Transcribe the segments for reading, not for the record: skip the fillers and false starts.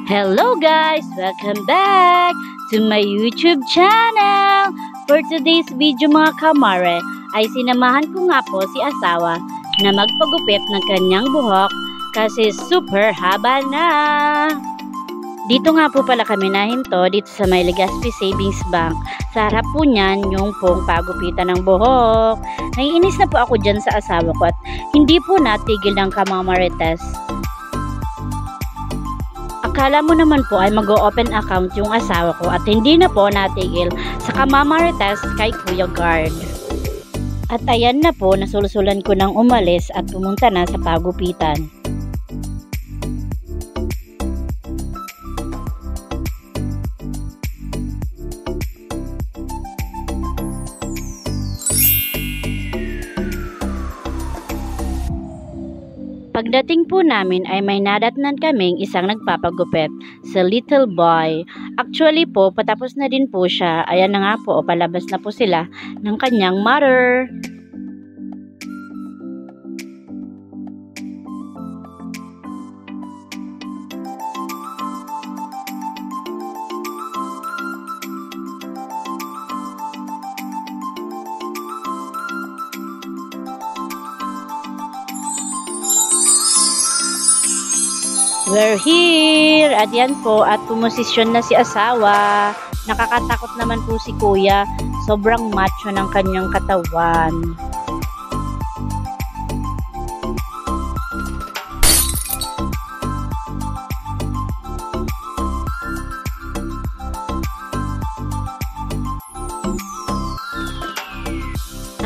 Hello guys! Welcome back to my YouTube channel! For today's video mga kamare, ay sinamahan ko nga po si asawa na magpagupit ng kanyang buhok kasi super haba na! Dito nga po pala kami nahinto dito sa may Legazpi Savings Bank. Sa harap po niyan yung pong pagupitan ng buhok. Naiinis na po ako dyan sa asawa ko at hindi po natigil ng kamamarites. Akala mo naman po ay mag-open account yung asawa ko at hindi na po natigil sa kamamarites kay Kuya Guard. At ayan na po, nasulsulan ko ng umalis at pumunta na sa pagupitan. Pagdating po namin ay may nadatnan kaming isang nagpapagupit sa little boy. Actually po, patapos na din po siya. Ayan na nga po, palabas na po sila ng kanyang mother. We're here! At yan po, at pumosisyon na si asawa. Nakakatakot naman po si kuya. Sobrang macho ng kanyang katawan.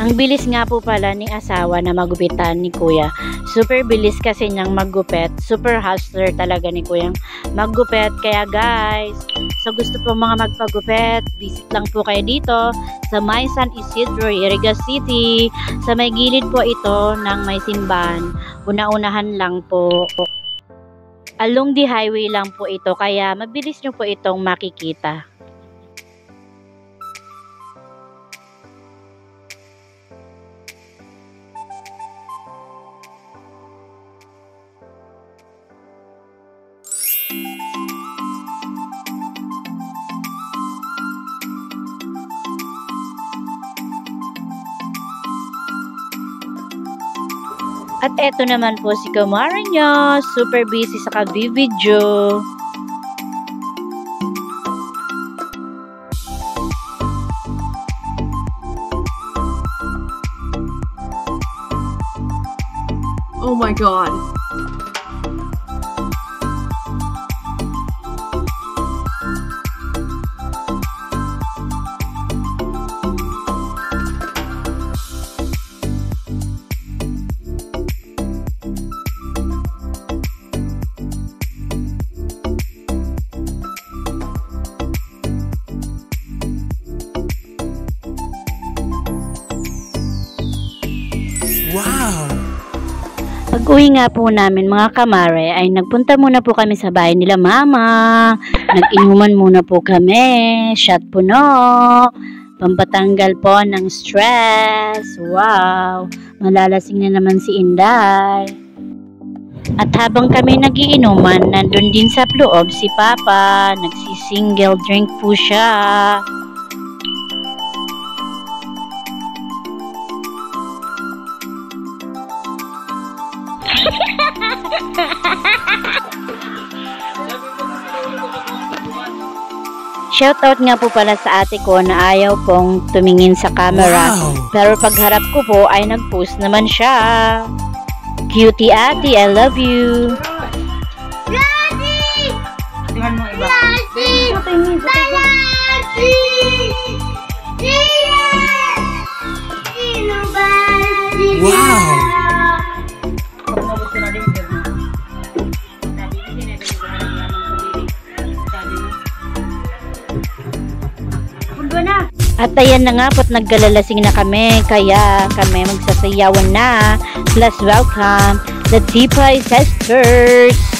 Ang bilis nga po pala ni asawa na magupitan ni kuya. Super bilis kasi niyang maggupit. Super hustler talaga ni kuya maggupit. Kaya guys, sa gusto po mga magpagupit, visit lang po kayo dito sa may San Isidro, Iriga City. Sa may gilid po ito ng may simbahan. Una-unahan lang po. Along the highway lang po ito. Kaya mabilis nyo po itong makikita. At eto naman po si kumare nyo, super busy sa kabibidyo. Oh my God. Wow! Pag-uwi nga po namin mga kamare ay nagpunta muna po kami sa bahay nila mama. Nag-inuman muna po kami. Shot puno. Pampatanggal po ng stress. Wow! Malalasing na naman si Inday. At habang kami nagiinuman, nandun din sa loob si Papa. Nagsisingle drink po siya. Shoutout nga po pala sa ate ko na ayaw pong tumingin sa camera. Wow. Pero pagharap ko po ay nag-post naman siya. Cutie ate, I love you. Lassie! Tingnan mo iba. Lassie! Lassie! Wow! At ayan na nga po't nagkalalasing na kami, kaya kami magsasayawan na. Plus welcome the Tipay Sisters!